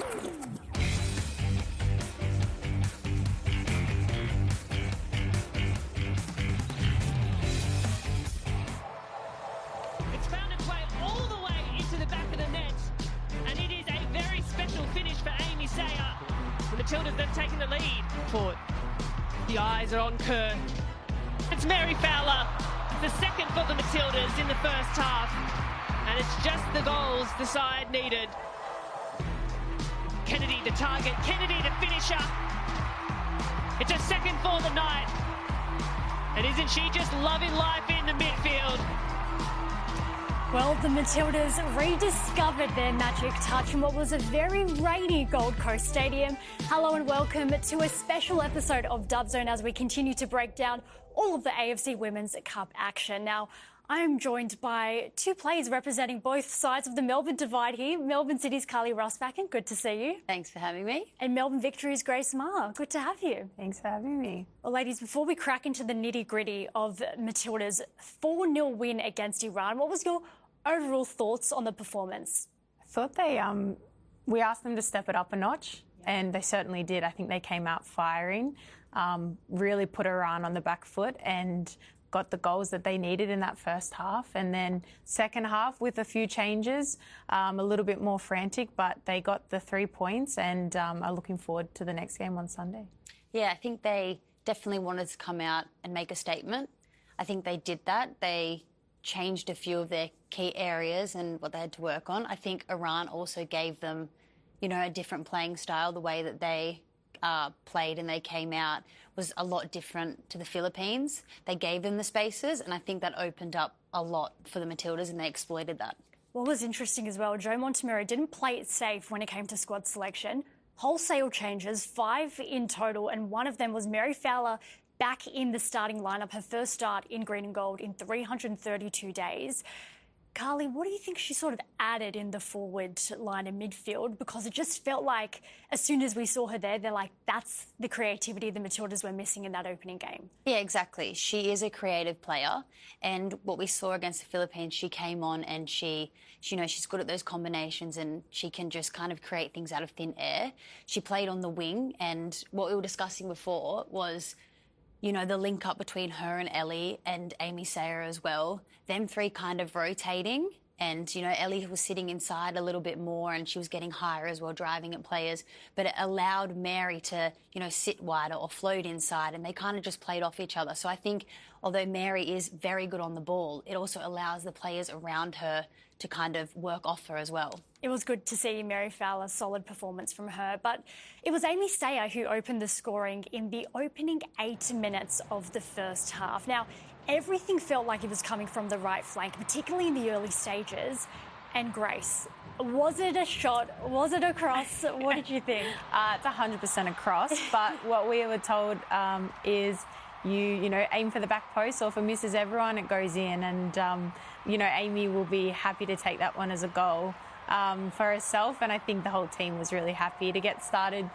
It's found its way all the way into the back of the net, and it is a very special finish for Amy Sayer. The Matildas have taken the lead. Forward. The eyes are on Kerr. It's Mary Fowler, the second for the Matildas in the first half, and it's just the goals the side needed. Kennedy the target, Kennedy the finisher. It's a second for the night, and isn't she just loving life in the midfield? Well, the Matildas rediscovered their magic touch in what was a very rainy Gold Coast Stadium. Hello and welcome to a special episode of Dub Zone as we continue to break down all of the AFC Women's Cup action. Now, I am joined by two players representing both sides of the Melbourne divide here. Melbourne City's Carly Roestbakken, good to see you. Thanks for having me. And Melbourne Victory's Grace Maher, good to have you. Thanks for having me. Well, ladies, before we crack into the nitty-gritty of Matilda's 4-0 win against Iran, what was your overall thoughts on the performance? I thought we asked them to step it up a notch, and they certainly did. I think they came out firing, really put Iran on the back foot and got the goals that they needed in that first half. And then second half with a few changes, a little bit more frantic, but they got the 3 points and are looking forward to the next game on Sunday. Yeah, I think they definitely wanted to come out and make a statement. I think they did that. They changed a few of their key areas and what they had to work on. I think Iran also gave them, a different playing style. The way that they played and they came out was a lot different to the Philippines. They gave them the spaces, and I think that opened up a lot for the Matildas, and they exploited that. What was interesting as well, Joe Montemurro didn't play it safe when it came to squad selection. Wholesale changes, 5 in total, and one of them was Mary Fowler back in the starting lineup, her first start in green and gold in 332 days. Carly, what do you think she sort of added in the forward line and midfield? Because it just felt like as soon as we saw her there, they're like, that's the creativity the Matildas were missing in that opening game. Yeah, exactly. She is a creative player. And what we saw against the Philippines, she came on and she's good at those combinations and she can just kind of create things out of thin air. She played on the wing, and what we were discussing before was the link up between her and Ellie and Amy Sayer as well. Them three kind of rotating, and, Ellie was sitting inside a little bit more and she was getting higher as well, driving at players. But it allowed Mary to, sit wider or float inside, and they kind of just played off each other. So I think although Mary is very good on the ball, it also allows the players around her to kind of work off her as well. It was good to see Mary Fowler's solid performance from her, but it was Amy Sayer who opened the scoring in the opening 8 minutes of the first half. Now, everything felt like it was coming from the right flank, particularly in the early stages. And Grace, was it a shot? Was it a cross? What did you think? It's 100% a cross, but what we were told is you aim for the back post, or if it misses everyone, it goes in. And, Amy will be happy to take that one as a goal for herself. And I think the whole team was really happy to get started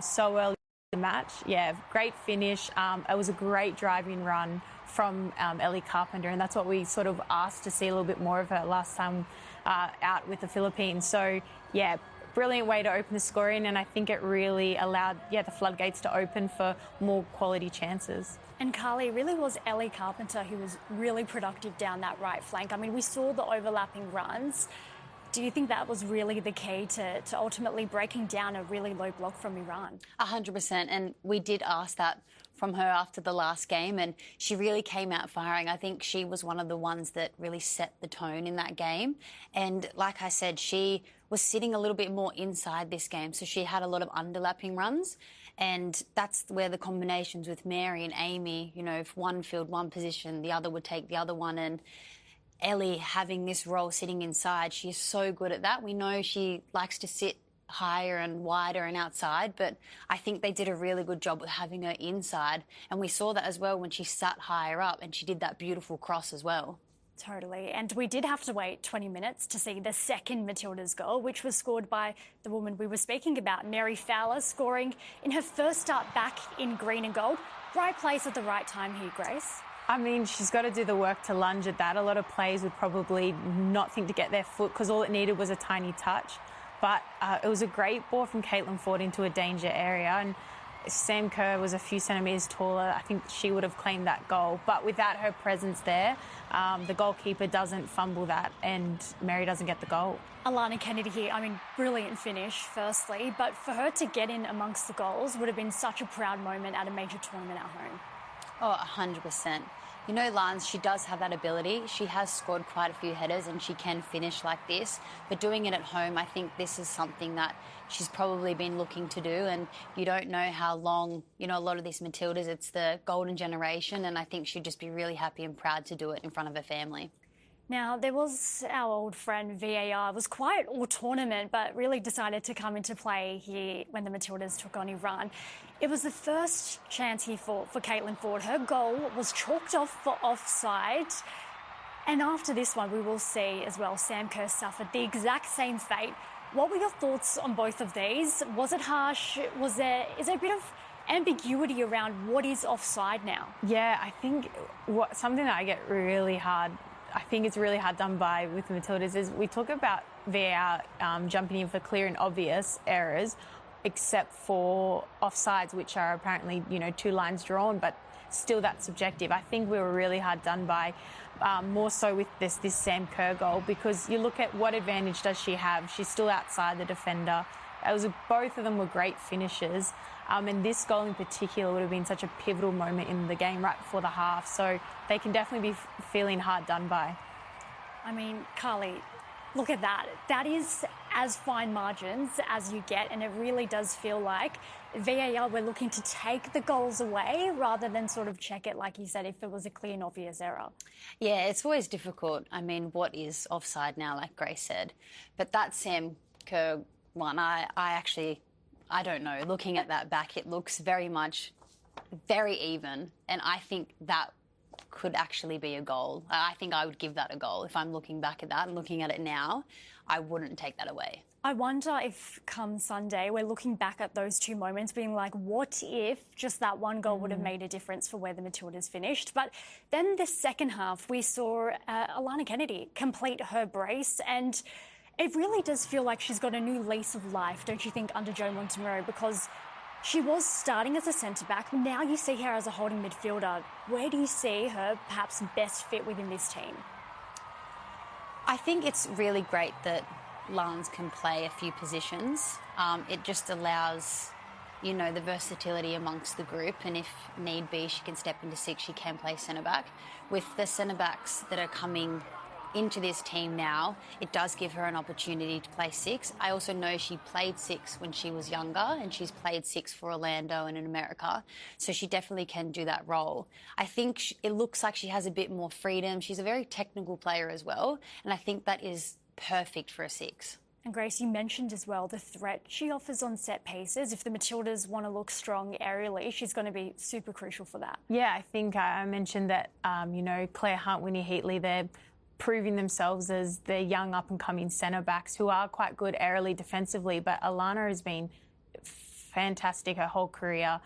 so early in the match. Yeah, great finish. It was a great driving run from Ellie Carpenter, and that's what we sort of asked to see a little bit more of her last time out with the Philippines. So, yeah, brilliant way to open the scoring, and I think it really allowed, the floodgates to open for more quality chances. And Carly, it really was Ellie Carpenter who was really productive down that right flank. I mean, we saw the overlapping runs. Do you think that was really the key to ultimately breaking down a really low block from Iran? 100%, and we did ask that from her after the last game, and she really came out firing. I think she was one of the ones that really set the tone in that game. And like I said, she was sitting a little bit more inside this game, so she had a lot of underlapping runs. And that's where the combinations with Mary and Amy, if one filled one position, the other would take the other one. And Ellie having this role sitting inside, she's so good at that. We know she likes to sit higher and wider and outside, but I think they did a really good job with having her inside. And we saw that as well when she sat higher up and she did that beautiful cross as well. Totally. And we did have to wait 20 minutes to see the second Matildas goal, which was scored by the woman we were speaking about, Mary Fowler, scoring in her first start back in green and gold. Right place at the right time here, Grace. I mean, she's got to do the work to lunge at that. A lot of players would probably not think to get their foot because all it needed was a tiny touch. But it was a great ball from Caitlin Ford into a danger area, and Sam Kerr was a few centimetres taller. I think she would have claimed that goal. But without her presence there, the goalkeeper doesn't fumble that, and Mary doesn't get the goal. Alana Kennedy here, I mean, brilliant finish, firstly, but for her to get in amongst the goals would have been such a proud moment at a major tournament at home. Oh, 100%. You know, Lance, she does have that ability. She has scored quite a few headers and she can finish like this. But doing it at home, I think this is something that she's probably been looking to do. And you don't know how long, you know, a lot of these Matildas, it's the golden generation. And I think she'd just be really happy and proud to do it in front of her family. Now, there was our old friend VAR. It was quiet all tournament, but really decided to come into play here when the Matildas took on Iran. It was the first chance here for Caitlin Ford. Her goal was chalked off for offside. And after this one, we will see as well, Sam Kerr suffered the exact same fate. What were your thoughts on both of these? Was it harsh? Is there a bit of ambiguity around what is offside now? Yeah, I think something that I get really hard, I think it's really hard done by with the Matildas is we talk about VAR jumping in for clear and obvious errors, except for offsides, which are apparently, you know, 2 lines drawn, but still that's subjective. I think we were really hard done by, more so with this Sam Kerr goal, because you look at what advantage does she have. She's still outside the defender. Both of them were great finishers. And this goal in particular would have been such a pivotal moment in the game right before the half. So they can definitely be feeling hard done by. I mean, Carly, look at that. That is as fine margins as you get, and it really does feel like VAR were looking to take the goals away rather than sort of check it, like you said, if it was a clear and obvious error. Yeah, it's always difficult. I mean, what is offside now, like Grace said? But that Sam Kerr one, I don't know. Looking at that back, it looks very even. And I think that could actually be a goal. I think I would give that a goal. If I'm looking back at that and looking at it now, I wouldn't take that away. I wonder if come Sunday we're looking back at those 2 moments being like, what if just that one goal would have made a difference for where the Matildas finished? But then the second half, we saw Alana Kennedy complete her brace, and it really does feel like she's got a new lease of life, don't you think, under Jo Montemurro? Because she was starting as a centre-back. Now you see her as a holding midfielder. Where do you see her perhaps best fit within this team? I think it's really great that Lance can play a few positions. It just allows, you know, the versatility amongst the group, and if need be, she can step into 6, she can play centre-back. With the centre-backs that are coming into this team now, it does give her an opportunity to play 6. I also know she played 6 when she was younger, and she's played 6 for Orlando and in America, so she definitely can do that role. I think it looks like she has a bit more freedom. She's a very technical player as well, and I think that is perfect for a 6. And Grace, you mentioned as well the threat she offers on set pieces. If the Matildas want to look strong aerially, she's going to be super crucial for that. Yeah, I think I mentioned that, you know, Claire Hunt, Winnie Heatley, they're proving themselves as the young up-and-coming centre-backs who are quite good aerially defensively, but Alana has been fantastic her whole career,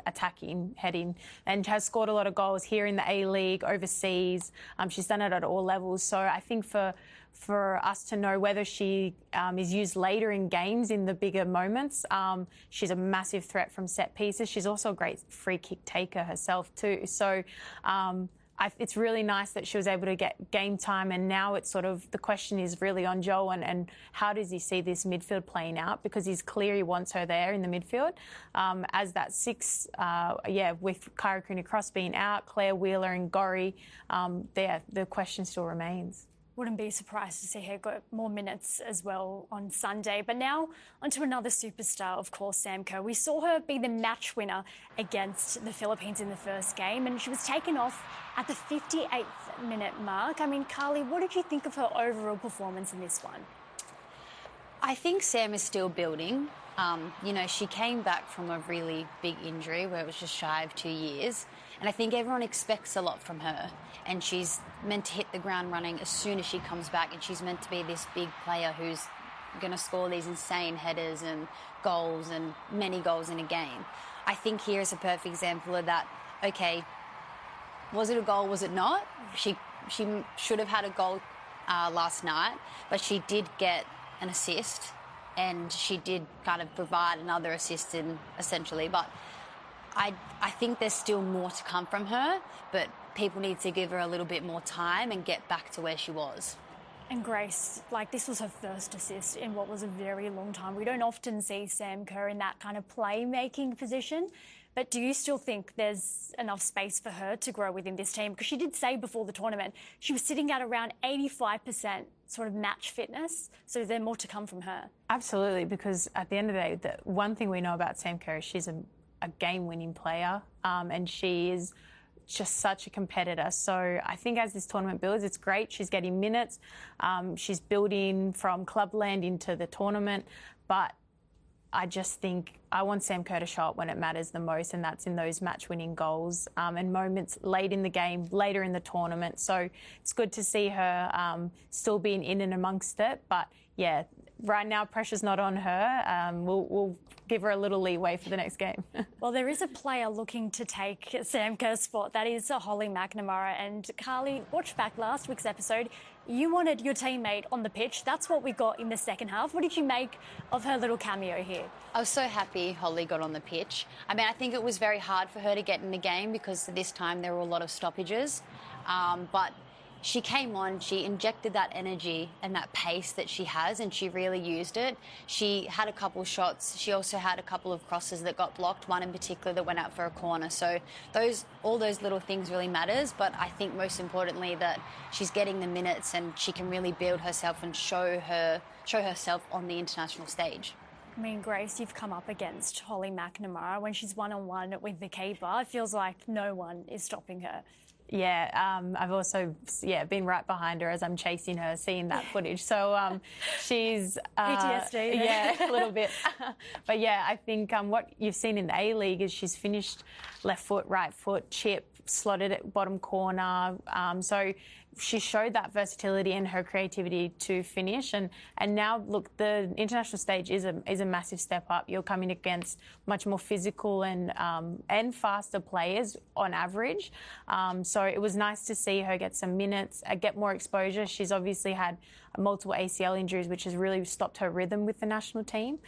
attacking, heading, and has scored a lot of goals here in the A-League, overseas. She's done it at all levels. So I think for us to know whether she is used later in games in the bigger moments, she's a massive threat from set pieces. She's also a great free kick taker herself too. So it's really nice that she was able to get game time, and now it's sort of the question is really on Joel and how does he see this midfield playing out, because he's clear he wants her there in the midfield as that 6, with Kyra Cooney-Cross being out, Claire Wheeler and Gorry, the question still remains. Wouldn't be surprised to see her get more minutes as well on Sunday. But now onto another superstar, of course, Sam Kerr. We saw her be the match winner against the Philippines in the first game, and she was taken off at the 58th minute mark. I mean, Carly, what did you think of her overall performance in this one? I think Sam is still building. You know, she came back from a really big injury where it was just shy of 2 years. And I think everyone expects a lot from her. And she's meant to hit the ground running as soon as she comes back. And she's meant to be this big player who's going to score these insane headers and goals and many goals in a game. I think here is a perfect example of that. Okay, was it a goal? Was it not? She should have had a goal last night, but she did get an assist and she did kind of provide another assist in essentially. But I think there's still more to come from her, but people need to give her a little bit more time and get back to where she was. And Grace, like, this was her first assist in what was a very long time. We don't often see Sam Kerr in that kind of playmaking position. But do you still think there's enough space for her to grow within this team? Because she did say before the tournament she was sitting at around 85% sort of match fitness. So is there more to come from her? Absolutely, because at the end of the day, the one thing we know about Sam Kerr is she's a game-winning player, and she is just such a competitor. So I think as this tournament builds, it's great. She's getting minutes. She's building from clubland into the tournament. But I just think I want Sam Kerr to show up when it matters the most, and that's in those match-winning goals and moments late in the game, later in the tournament. So it's good to see her still being in and amongst it. But, yeah, right now pressure's not on her. We'll give her a little leeway for the next game. Well, there is a player looking to take Sam Kerr's spot. That is Holly McNamara. And Carly, watch back last week's episode. You wanted your teammate on the pitch. That's what we got in the second half. What did you make of her little cameo here? I was so happy Holly got on the pitch. I mean, I think it was very hard for her to get in the game because this time there were a lot of stoppages. But she came on, she injected that energy and that pace that she has, and she really used it. She had a couple of shots. She also had a couple of crosses that got blocked, one in particular that went out for a corner. So all those little things really matters, but I think most importantly that she's getting the minutes and she can really build herself and show herself on the international stage. I mean, Grace, you've come up against Holly McNamara. When she's one-on-one with the keeper, it feels like no one is stopping her. Yeah, I've also been right behind her as I'm chasing her, seeing that footage. So she's PTSD. Yeah, a little bit. But yeah, I think what you've seen in the A-League is she's finished left foot, right foot, chip, slotted at bottom corner. So she showed that versatility and her creativity to finish. And now, look, the international stage is a massive step up. You're coming against much more physical and faster players on average. So it was nice to see her get some minutes, get more exposure. She's obviously had multiple ACL injuries, which has really stopped her rhythm with the national team.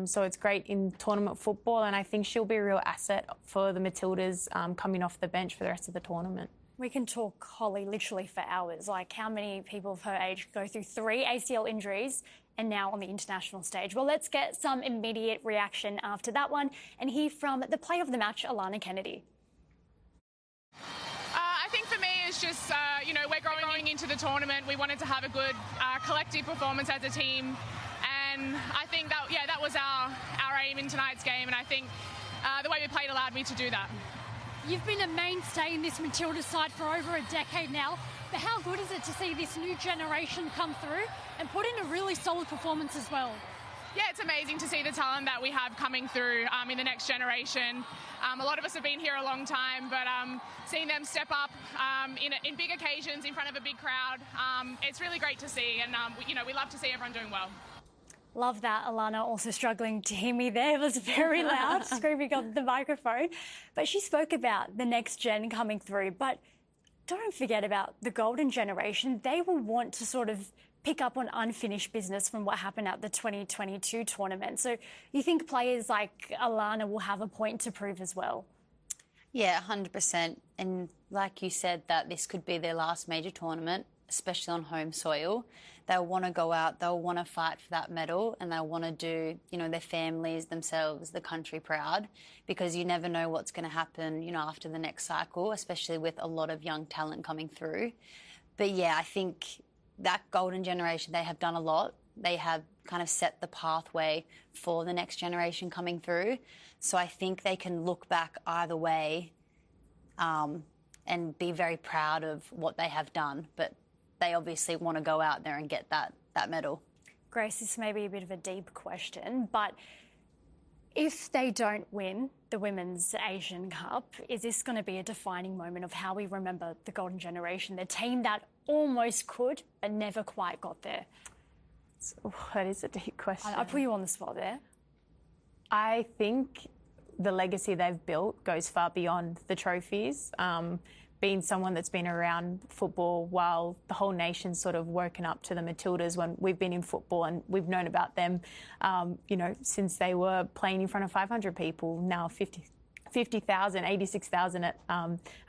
So it's great in tournament football, and I think she'll be a real asset for the Matildas coming off the bench for the rest of the tournament. We can talk Holly literally for hours. Like, how many people of her age go through 3 ACL injuries and now on the international stage? Well, let's get some immediate reaction after that one and hear from the player of the match, Alana Kennedy. I think for me it's just, we're growing into the tournament. We wanted to have a good collective performance as a team. And I think that was our aim in tonight's game. And I think the way we played allowed me to do that. You've been a mainstay in this Matildas side for over a decade now, but how good is it to see this new generation come through and put in a really solid performance as well? Yeah, it's amazing to see the talent that we have coming through in the next generation. A lot of us have been here a long time, but seeing them step up in big occasions in front of a big crowd, it's really great to see, and we love to see everyone doing well. Love that, Alana. Also struggling to hear me there. It was very loud, screaming on the microphone. But she spoke about the next gen coming through. But don't forget about the golden generation. They will want to sort of pick up on unfinished business from what happened at the 2022 tournament. So you think players like Alana will have a point to prove as well? Yeah, 100%. And like you said, that this could be their last major tournament, especially on home soil. They'll want to go out, they'll want to fight for that medal, and they'll want to do, their families, themselves, the country proud, because you never know what's going to happen, after the next cycle, especially with a lot of young talent coming through. But yeah, I think that golden generation, they have done a lot. They have kind of set the pathway for the next generation coming through. So I think they can look back either way and be very proud of what they have done. But they obviously want to go out there and get that medal. Grace, this may be a bit of a deep question, but if they don't win the Women's Asian Cup, is this going to be a defining moment of how we remember the golden generation, the team that almost could but never quite got there? That is a deep question. I put you on the spot there. I think the legacy they've built goes far beyond the trophies. being someone that's been around football while the whole nation's sort of woken up to the Matildas when we've been in football and we've known about them, since they were playing in front of 500 people, now 50,000, 86,000 at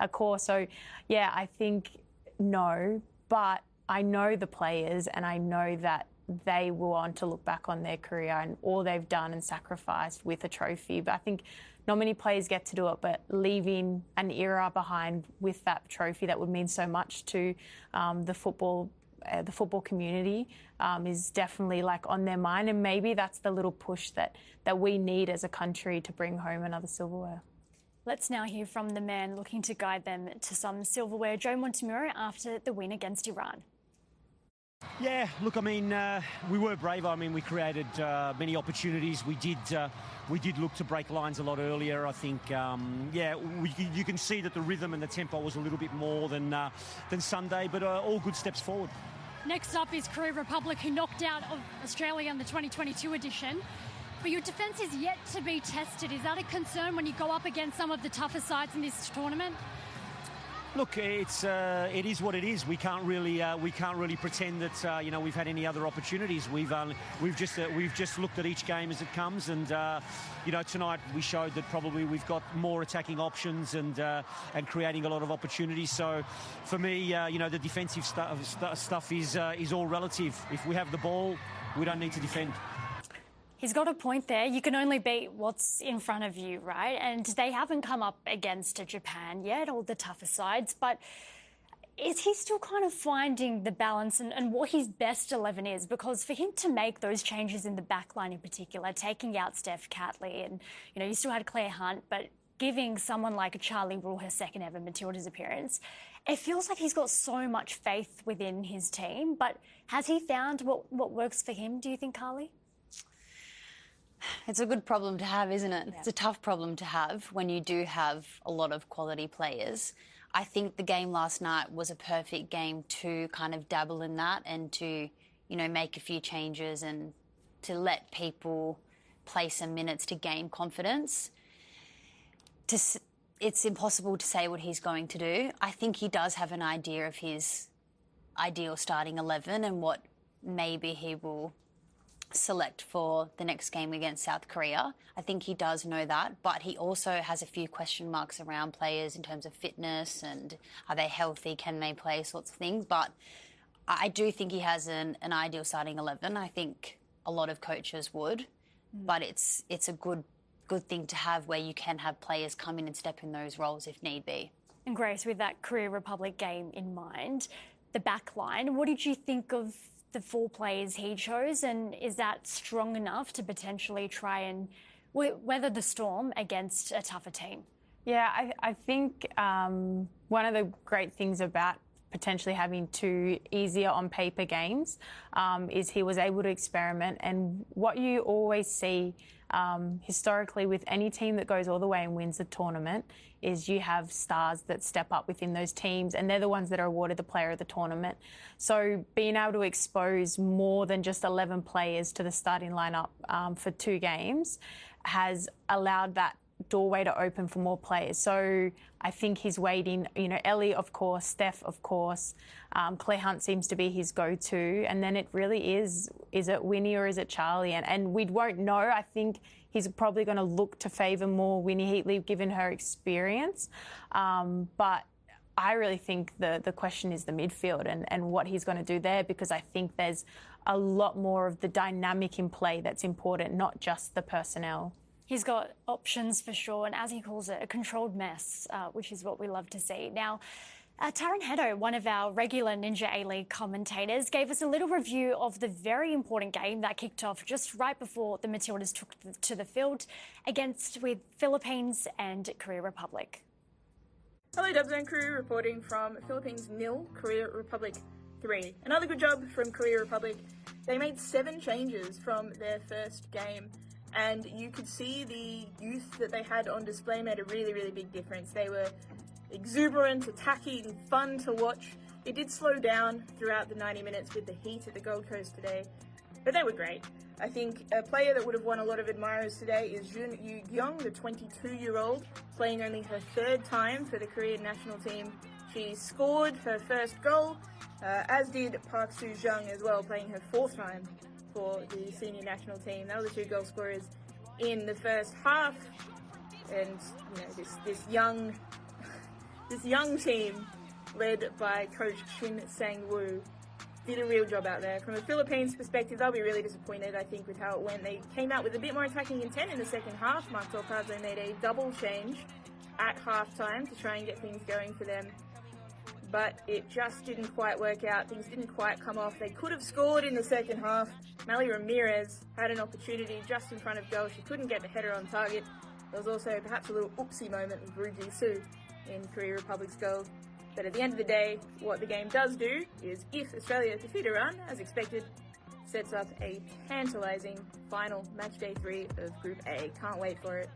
a core. So, yeah, I think no, but I know the players and I know that they will want to look back on their career and all they've done and sacrificed with a trophy. But I think not many players get to do it, but leaving an era behind with that trophy that would mean so much to the football community is definitely on their mind. And maybe that's the little push that we need as a country to bring home another silverware. Let's now hear from the man looking to guide them to some silverware, Joe Montemurro, after the win against Iran. Yeah, look, I mean, we were brave. I mean, we created many opportunities. We did look to break lines a lot earlier. I think, you can see that the rhythm and the tempo was a little bit more than Sunday, but all good steps forward. Next up is Korea Republic, who knocked out of Australia in the 2022 edition. But your defence is yet to be tested. Is that a concern when you go up against some of the tougher sides in this tournament? Look, it is what it is. We can't really pretend that we've had any other opportunities. We've just looked at each game as it comes, and tonight we showed that probably we've got more attacking options and creating a lot of opportunities. So for me, the defensive stuff is all relative. If we have the ball, we don't need to defend. He's got a point there. You can only beat what's in front of you, right? And they haven't come up against Japan yet, all the tougher sides, but is he still kind of finding the balance and what his best 11 is? Because for him to make those changes in the back line in particular, taking out Steph Catley and, you still had Claire Hunt, but giving someone like Charlie Rule her second ever Matildas appearance, it feels like he's got so much faith within his team. But has he found what works for him, do you think, Carly? It's a good problem to have, isn't it? Yeah. It's a tough problem to have when you do have a lot of quality players. I think the game last night was a perfect game to kind of dabble in that and to, make a few changes and to let people play some minutes to gain confidence. It's impossible to say what he's going to do. I think he does have an idea of his ideal starting 11 and what maybe he will select for the next game against South Korea. I think he does know that, but he also has a few question marks around players in terms of fitness and are they healthy, can they play, sorts of things. But I do think he has an ideal starting 11. I think a lot of coaches would, but it's a good thing to have where you can have players come in and step in those roles if need be. And Grace, with that Korea Republic game in mind, the back line, what did you think of the 4 players he chose, and is that strong enough to potentially try and weather the storm against a tougher team? Yeah, I think one of the great things about potentially having 2 easier on paper games is he was able to experiment, and what you always see historically with any team that goes all the way and wins the tournament is you have stars that step up within those teams and they're the ones that are awarded the player of the tournament. So being able to expose more than just 11 players to the starting lineup for 2 games has allowed that doorway to open for more players. So I think he's waiting, Ellie, of course, Steph, of course, Claire Hunt seems to be his go-to, and then it really is it Winnie or is it Charlie? And we won't know. I think he's probably going to look to favour more Winnie Heatley given her experience. But I really think the question is the midfield and what he's going to do there, because I think there's a lot more of the dynamic in play that's important, not just the personnel. He's got options for sure, and as he calls it, a controlled mess, which is what we love to see. Now, Taryn Heddo, one of our regular Ninja A-League commentators, gave us a little review of the very important game that kicked off just right before the Matildas took to the field with Philippines and Korea Republic. Hello, Dub Zone crew, reporting from Philippines 0, Korea Republic 3. Another good job from Korea Republic. They made 7 changes from their first game, and you could see the youth that they had on display made a really, really big difference. They were exuberant, attacking, fun to watch. It did slow down throughout the 90 minutes with the heat at the Gold Coast today, but they were great. I think a player that would have won a lot of admirers today is Jun Yu-Kyung, the 22-year-old, playing only her 3rd time for the Korean national team. She scored her first goal, as did Park Soo-jung as well, playing her 4th time for the senior national team. They were the 2 goal scorers in the first half. And this young team, led by coach Shin Sang-woo, did a real job out there. From a Philippines perspective, they'll be really disappointed, I think, with how it went. They came out with a bit more attacking intent in the second half. Mark Torcazo made a double change at halftime to try and get things going for them. But it just didn't quite work out. Things didn't quite come off. They could have scored in the second half. Mally Ramirez had an opportunity just in front of goal. She couldn't get the header on target. There was also perhaps a little oopsie moment with Ru Ji-soo in Korea Republic's goal. But at the end of the day, what the game does do is, if Australia defeat Iran, as expected, sets up a tantalising final match day 3 of Group A. Can't wait for it.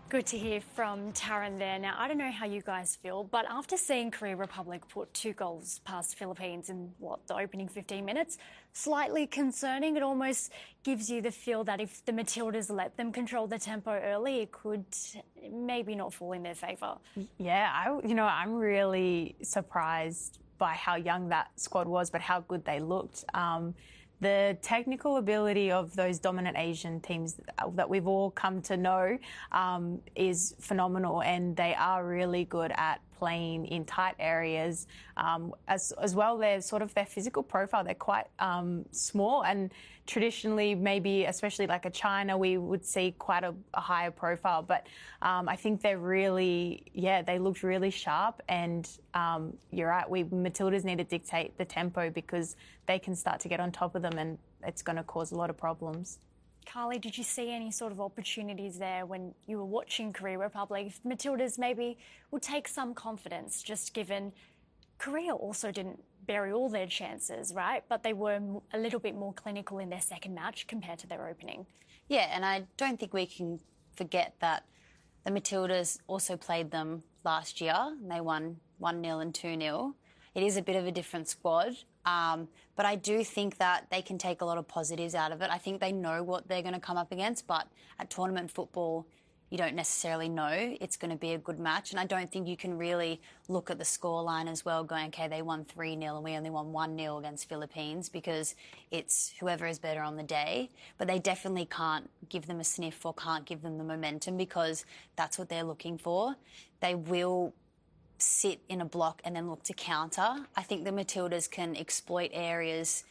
Good to hear from Taryn there. Now, I don't know how you guys feel, but after seeing Korea Republic put 2 goals past Philippines in, the opening 15 minutes, slightly concerning. It almost gives you the feel that if the Matildas let them control the tempo early, it could maybe not fall in their favour. Yeah, I'm really surprised by how young that squad was, but how good they looked. The technical ability of those dominant Asian teams that we've all come to know is phenomenal, and they are really good at playing in tight areas. As well, their physical profile, they're quite small, and traditionally, maybe especially like a China, we would see quite a higher profile. But I think they're really, they looked really sharp, and you're right, Matildas need to dictate the tempo because they can start to get on top of them, and it's going to cause a lot of problems. Carly, did you see any sort of opportunities there when you were watching Korea Republic? If Matildas maybe would take some confidence, just given Korea also didn't bury all their chances, right? But they were a little bit more clinical in their second match compared to their opening. Yeah, and I don't think we can forget that the Matildas also played them last year, and they won 1-0 and 2-0. It is a bit of a different squad, but I do think that they can take a lot of positives out of it. I think they know what they're going to come up against, but at tournament football, you don't necessarily know it's going to be a good match. And I don't think you can really look at the scoreline as well going, okay, they won 3-0 and we only won 1-0 against Philippines, because it's whoever is better on the day. But they definitely can't give them a sniff or can't give them the momentum, because that's what they're looking for. They will sit in a block and then look to counter. I think the Matildas can exploit areas,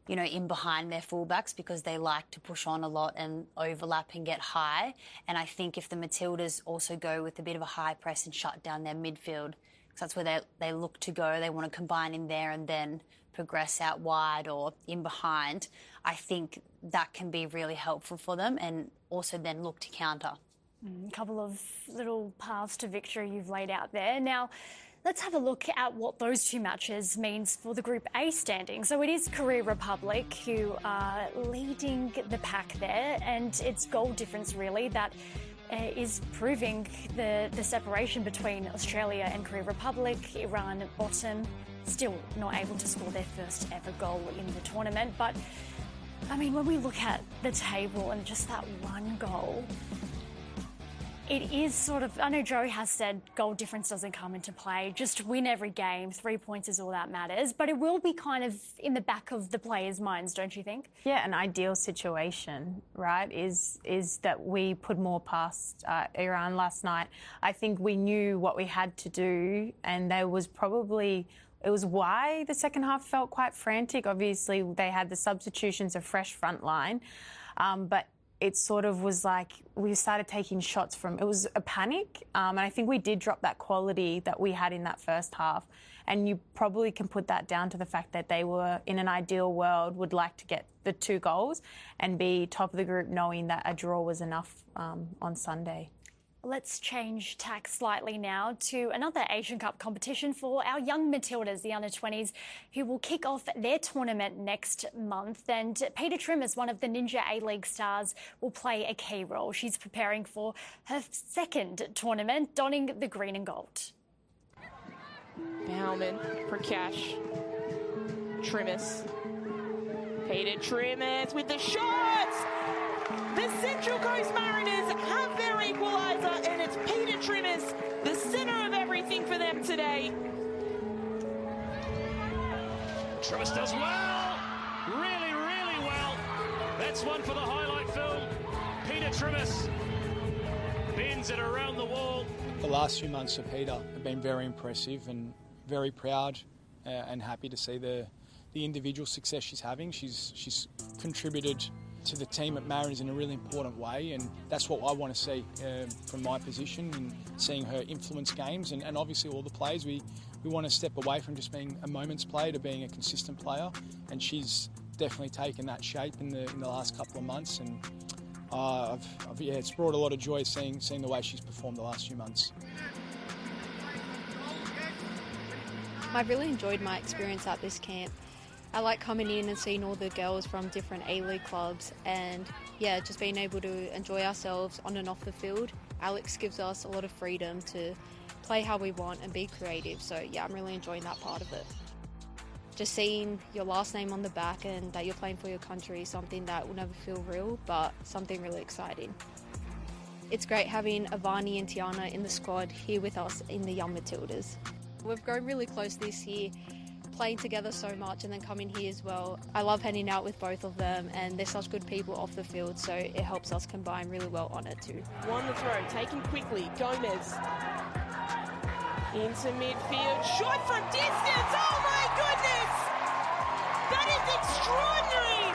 in behind their fullbacks, because they like to push on a lot and overlap and get high. And I think if the Matildas also go with a bit of a high press and shut down their midfield, because that's where they look to go, they want to combine in there and then progress out wide or in behind, I think that can be really helpful for them, and also then look to counter. A couple of little paths to victory you've laid out there. Now, let's have a look at what those 2 matches means for the Group A standing. So it is Korea Republic who are leading the pack there, and it's goal difference really that is proving the separation between Australia and Korea Republic. Iran at bottom, still not able to score their first ever goal in the tournament. But, I mean, when we look at the table and just that one goal, it is I know Joe has said goal difference doesn't come into play. Just win every game. 3 points is all that matters. But it will be kind of in the back of the players' minds, don't you think? Yeah, an ideal situation, right, is that we put more past Iran last night. I think we knew what we had to do, and it was why the second half felt quite frantic. Obviously, they had the substitutions, a fresh front line, but it was like we started taking shots from, it was a panic. And I think we did drop that quality that we had in that first half. And you probably can put that down to the fact that they were, in an ideal world, would like to get the 2 goals and be top of the group, knowing that a draw was enough on Sunday. Let's change tack slightly now to another Asian Cup competition for our young Matildas, the under-20s, who will kick off their tournament next month. And Peter Trimmis, one of the Ninja A-League stars, will play a key role. She's preparing for her second tournament, donning the green and gold. Bauman, Prakash, Trimmis. Peter Trimmis with the shots! The Central Coast Mariners have their equaliser, and it's Peter Trimmis, the centre of everything. today. Trimis does well. Really, really well. That's one for the highlight film. Peter Trimis bends it around the wall. The last few months of Peter have been very impressive, and very proud and happy to see the individual success she's having. She's contributed to the team at Maher in a really important way, and that's what I want to see from my position, and seeing her influence games, and obviously all the players. We want to step away from just being a moments player to being a consistent player, and she's definitely taken that shape in the last couple of months, and it's brought a lot of joy seeing the way she's performed the last few months. I've really enjoyed my experience at this camp. I like coming in and seeing all the girls from different A-League clubs, and just being able to enjoy ourselves on and off the field. Alex gives us a lot of freedom to play how we want and be creative, so I'm really enjoying that part of it. Just seeing your last name on the back and that you're playing for your country is something that will never feel real, but something really exciting. It's great having Avani and Tiana in the squad here with us in the Young Matildas. We've grown really close this year, playing together so much, and then coming here as well. I love hanging out with both of them, and they're such good people off the field, so it helps us combine really well on it too. Won the throw, taken quickly, Gomez. Into midfield, shot from distance, oh my goodness! That is extraordinary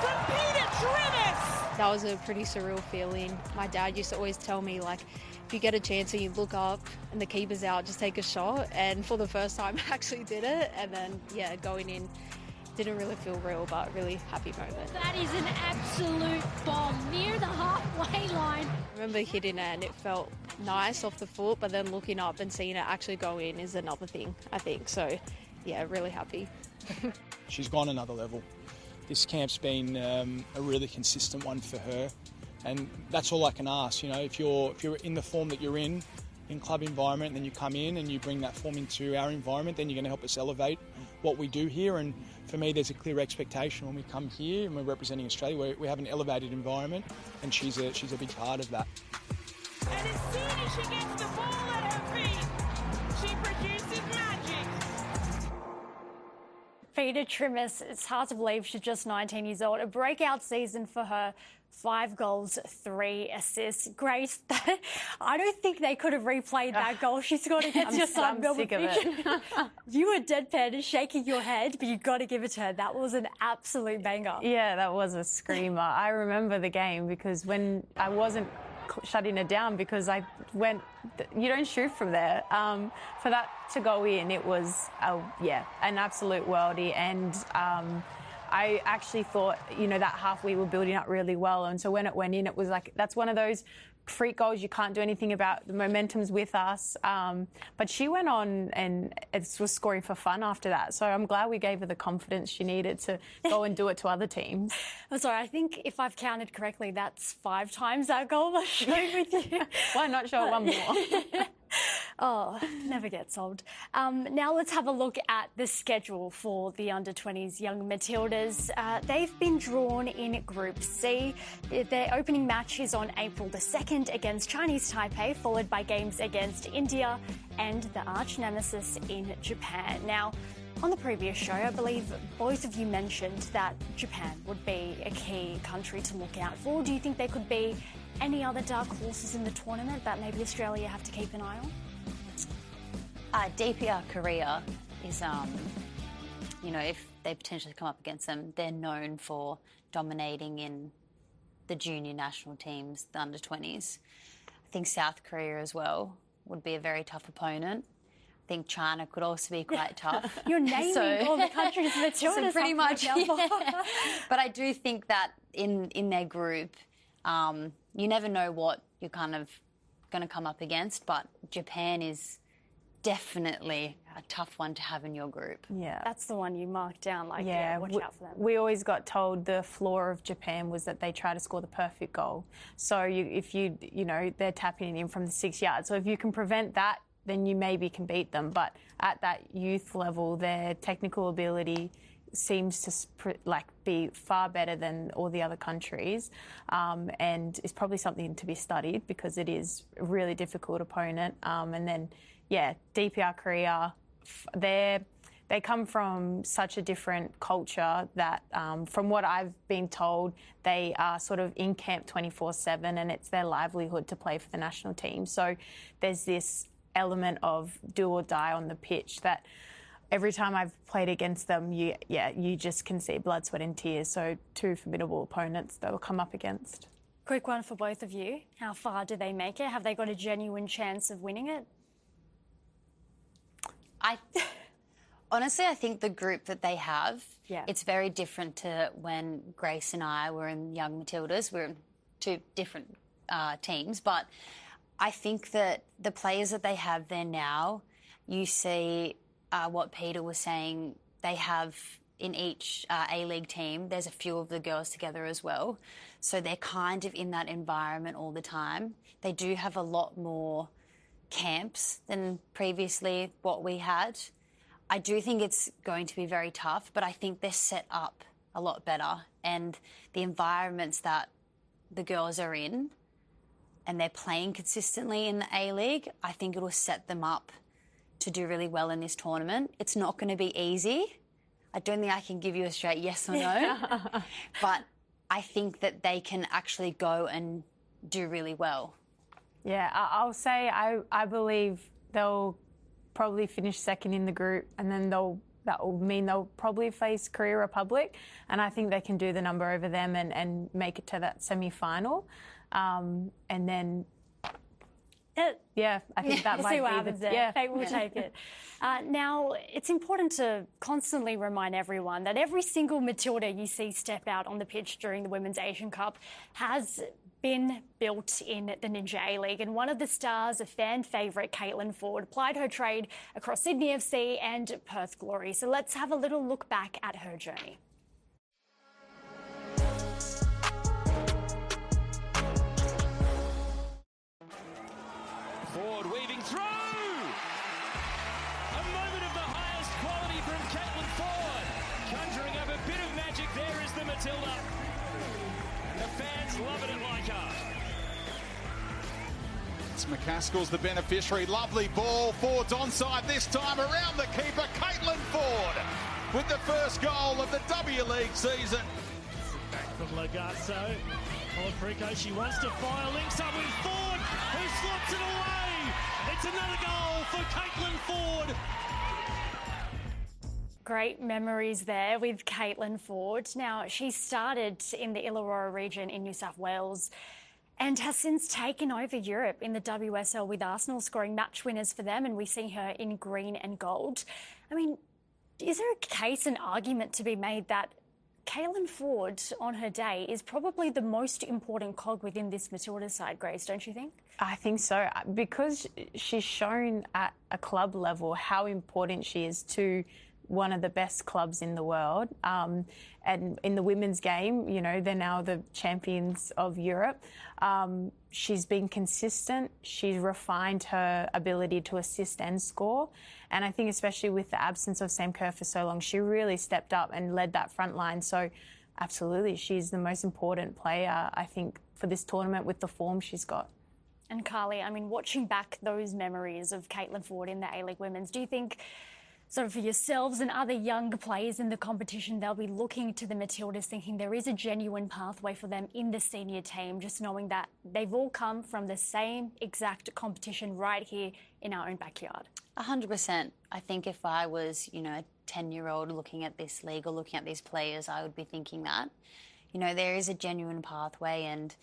from Peter Trimis! That was a pretty surreal feeling. My dad used to always tell me, like, if you get a chance and you look up and the keeper's out, just take a shot. And for the first time, I actually did it. And then, going in, didn't really feel real, but really happy moment. That is an absolute bomb near the halfway line. I remember hitting it and it felt nice off the foot, but then looking up and seeing it actually go in is another thing, I think. So, really happy. She's gone another level. This camp's been a really consistent one for her. And that's all I can ask, if you're in the form that you're in club environment, then you come in and you bring that form into our environment, then you're going to help us elevate what we do here. And for me, there's a clear expectation when we come here and we're representing Australia, we have an elevated environment, and she's a big part of that. And as soon as she gets the ball at her feet, she produces magic. Peter Trimis, it's hard to believe she's just 19 years old. A breakout season for her. 5 goals, 3 assists. Grace, I don't think they could have replayed that goal she scored against your son, I'm sick of it. You were deadpan and shaking your head, but you've got to give it to her. That was an absolute banger. Yeah, that was a screamer. I remember the game because when I wasn't shutting it down, because I went, you don't shoot from there. For that to go in, it was, an absolute worldie. And I actually thought, that half we were building up really well. And so when it went in, it was like, that's one of those freak goals you can't do anything about. The momentum's with us. But she went on and was scoring for fun after that. So I'm glad we gave her the confidence she needed to go and do it to other teams. I'm sorry, I think if I've counted correctly, that's 5 times that goal I showed with you. Why not show it one more? Oh, never gets old. Now let's have a look at the schedule for the under-20s Young Matildas. They've been drawn in Group C. Their opening match is on April the 2nd against Chinese Taipei, followed by games against India and the arch nemesis in Japan. Now, on the previous show, I believe both of you mentioned that Japan would be a key country to look out for. Do you think there could be any other dark horses in the tournament that maybe Australia have to keep an eye on? DPR Korea is, if they potentially come up against them, they're known for dominating in the junior national teams, the under-20s. I think South Korea as well would be a very tough opponent. I think China could also be quite tough. You're naming all the countries Matildas so pretty much, But I do think that in their group, you never know what you're kind of going to come up against, but Japan is definitely a tough one to have in your group. Yeah. That's the one you marked down, watch out for them. We always got told the flaw of Japan was that they try to score the perfect goal. So if they're tapping it in from the 6 yards. So if you can prevent that, then you maybe can beat them. But at that youth level, their technical ability seems to be far better than all the other countries, and it's probably something to be studied because it is a really difficult opponent. And then DPR Korea, they come from such a different culture that, from what I've been told, they are sort of in camp 24/7 and it's their livelihood to play for the national team. So there's this element of do or die on the pitch that every time I've played against them, you just can see blood, sweat and tears. So two formidable opponents that will come up against. Quick one for both of you. How far do they make it? Have they got a genuine chance of winning it? Honestly, I think the group that they have, it's very different to when Grace and I were in Young Matildas. We're in two different teams, but I think that the players that they have there now, you see what Peter was saying, they have in each A-League team, there's a few of the girls together as well. So they're kind of in that environment all the time. They do have a lot more camps than previously what we had. I do think it's going to be very tough, but I think they're set up a lot better. And the environments that the girls are in and they're playing consistently in the A-League, I think it will set them up to do really well in this tournament. It's not going to be easy. I don't think I can give you a straight yes or no, but I think that they can actually go and do really well. Yeah, I'll say I believe they'll probably finish second in the group, and then that will mean they'll probably face Korea Republic, and I think they can do the number over them and make it to that semi-final. And then, I think that might see what be happens there. Fate will take it. Now, it's important to constantly remind everyone that every single Matilda you see step out on the pitch during the Women's Asian Cup has been built in the Ninja A-League, and one of the stars, a fan favourite, Caitlin Ford, plied her trade across Sydney FC and Perth Glory. So let's have a little look back at her journey. Ford weaving through! A moment of the highest quality from Caitlin Ford. Conjuring up a bit of magic, there is the Matilda. The fans loving it like her. It's McCaskill's the beneficiary. Lovely ball. Ford's onside this time around the keeper, Caitlin Ford, with the first goal of the W League season. Back from Lagasso. Olafrico, she wants to fire, links up with Ford, who slots it away. It's another goal for Caitlin Ford. Great memories there with Caitlin Ford. Now, she started in the Illawarra region in New South Wales and has since taken over Europe in the WSL with Arsenal, scoring match winners for them, and we see her in green and gold. I mean, is there a case, an argument to be made that Caitlin Ford on her day is probably the most important cog within this Matilda side, Grace, don't you think? I think so, because she's shown at a club level how important she is to one of the best clubs in the world. And in the women's game, you know, they're now the champions of Europe. She's been consistent. She's refined her ability to assist and score. And I think especially with the absence of Sam Kerr for so long, she really stepped up and led that front line. So absolutely, she's the most important player, I think, for this tournament with the form she's got. And Carly, I mean, watching back those memories of Caitlin Ford in the A-League Women's, do you think sort of for yourselves and other young players in the competition, they'll be looking to the Matildas thinking there is a genuine pathway for them in the senior team, just knowing that they've all come from the same exact competition right here in our own backyard? 100%. I think if I was, you know, a 10-year-old looking at this league or looking at these players, I would be thinking that. You know, there is a genuine pathway, and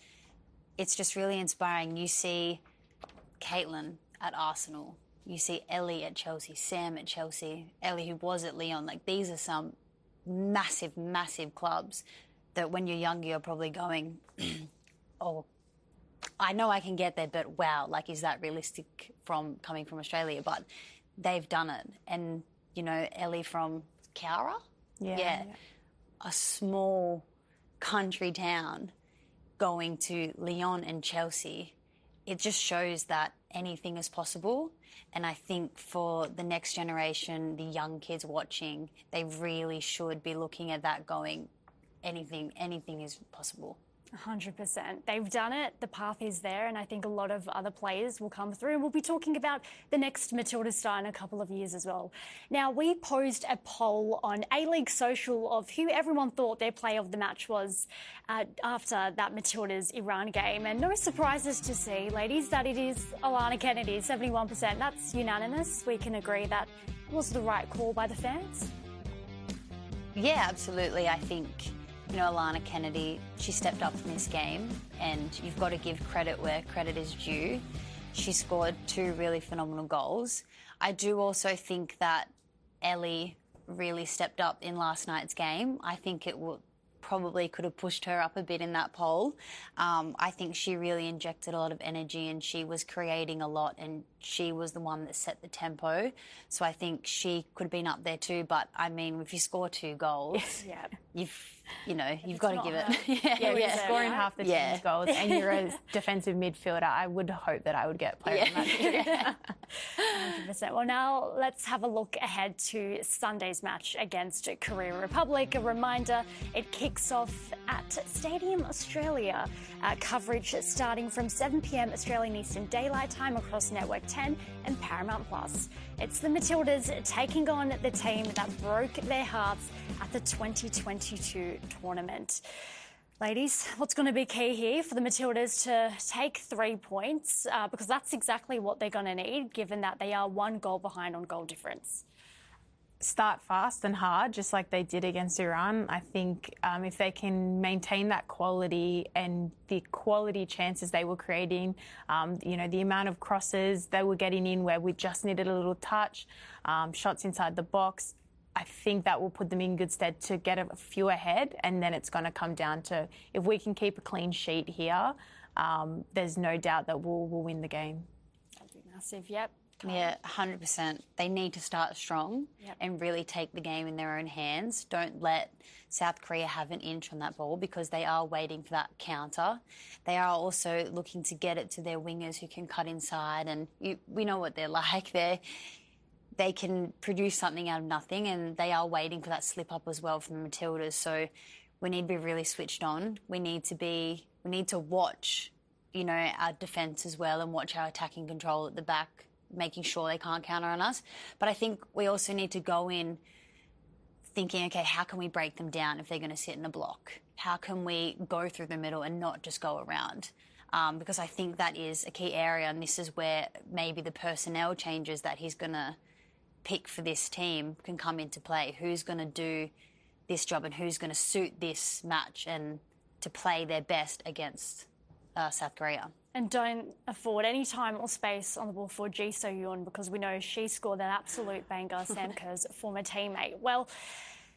it's just really inspiring. You see Caitlin at Arsenal. You see Ellie at Chelsea, Sam at Chelsea, Ellie who was at Lyon. Like, these are some massive, massive clubs that when you're younger, you're probably going, oh, I know I can get there, but wow, like, is that realistic from coming from Australia? But they've done it. And, you know, Ellie from Cowra? Yeah. A small country town going to Lyon and Chelsea. It just shows that anything is possible. And I think for the next generation, the young kids watching, they really should be looking at that going, anything is possible. 100%. They've done it. The path is there, and I think a lot of other players will come through. And we'll be talking about the next Matildas star in a couple of years as well. Now, we posed a poll on A-League Social of who everyone thought their player of the match was after that Matildas Iran game. And no surprises to see, ladies, that it is Alana Kennedy, 71%. That's unanimous. We can agree that was the right call by the fans. Yeah, absolutely. I think, Alana Kennedy, she stepped up in this game, and you've got to give credit where credit is due. She scored 2 really phenomenal goals. I do also think that Ellie really stepped up in last night's game. I think it probably could have pushed her up a bit in that poll. I think she really injected a lot of energy, and she was creating a lot, and she was the one that set the tempo. So I think she could have been up there too. But I mean, if you score 2 goals, you've got to give it. When you're scoring half the team's goals and you're a defensive midfielder, I would hope that I would get player of the match. 100%. Well, now let's have a look ahead to Sunday's match against Korea Republic. A reminder, it kicks off at Stadium Australia. Coverage starting from 7 p.m. Australian Eastern Daylight Time across Network 10 and Paramount Plus. It's the Matildas taking on the team that broke their hearts at the 2022 tournament. Ladies, what's going to be key here for the Matildas to take 3 points? Because that's exactly what they're going to need, given that they are 1 goal behind on goal difference. Start fast and hard, just like they did against Iran. I think if they can maintain that quality and the quality chances they were creating, the amount of crosses they were getting in where we just needed a little touch, shots inside the box, I think that will put them in good stead to get a few ahead, and then it's going to come down to if we can keep a clean sheet here, there's no doubt that we'll win the game. That'd be massive, yep. Yeah, 100%. They need to start strong and really take the game in their own hands. Don't let South Korea have an inch on that ball, because they are waiting for that counter. They are also looking to get it to their wingers who can cut inside, and we know what they're like. They can produce something out of nothing, and they are waiting for that slip up as well from the Matildas. So we need to be really switched on. We need to watch, our defence as well, and watch our attacking control at the back, making sure they can't counter on us. But I think we also need to go in thinking, okay, how can we break them down if they're going to sit in a block? How can we go through the middle and not just go around? Because I think that is a key area, and this is where maybe the personnel changes that he's going to pick for this team can come into play. Who's going to do this job, and who's going to suit this match and to play their best against South Korea. And don't afford any time or space on the ball for Ji So-yoon, because we know she scored an absolute banger, Sam Kerr's former teammate. Well,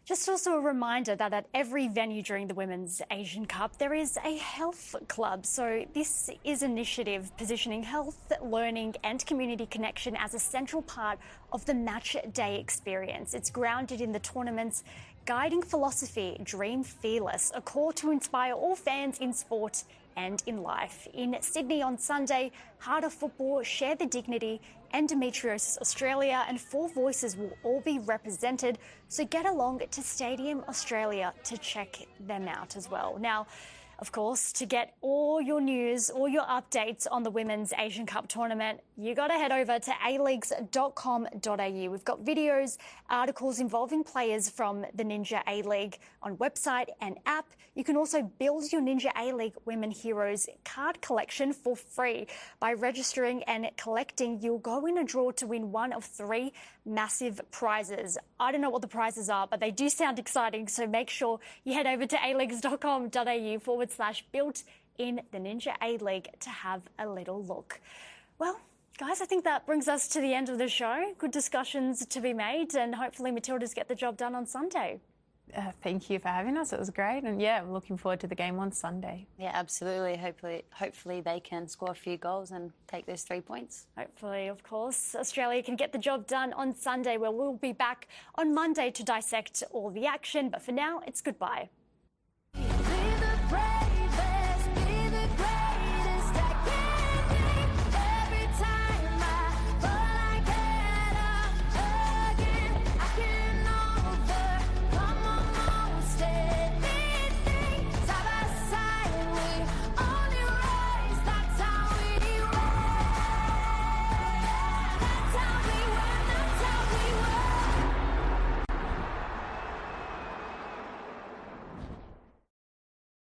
just also a reminder that at every venue during the Women's Asian Cup, there is a health club. So this is an initiative positioning health, learning and community connection as a central part of the match day experience. It's grounded in the tournament's guiding philosophy, Dream Fearless, a call to inspire all fans in sport and in life. In Sydney on Sunday, Harder Football, Share the Dignity, Endometriosis Australia and Four Voices will all be represented, so get along to Stadium Australia to check them out as well. Now, of course, to get all your news, all your updates on the Women's Asian Cup tournament, you got to head over to aleagues.com.au. We've got videos, articles involving players from the Ninja A-League on website and app. You can also build your Ninja A-League Women Heroes card collection for free. By registering and collecting, you'll go in a draw to win one of 3 massive prizes. I don't know what the prizes are, but they do sound exciting, so make sure you head over to aleagues.com.au/built in the Ninja A-League to have a little look. Well, guys, I think that brings us to the end of the show. Good discussions to be made, and hopefully Matildas get the job done on Sunday. Thank you for having us. It was great. And yeah, I'm looking forward to the game on Sunday. Yeah, absolutely. Hopefully they can score a few goals and take those 3 points. Hopefully, of course, Australia can get the job done on Sunday, where we'll be back on Monday to dissect all the action. But for now, it's goodbye.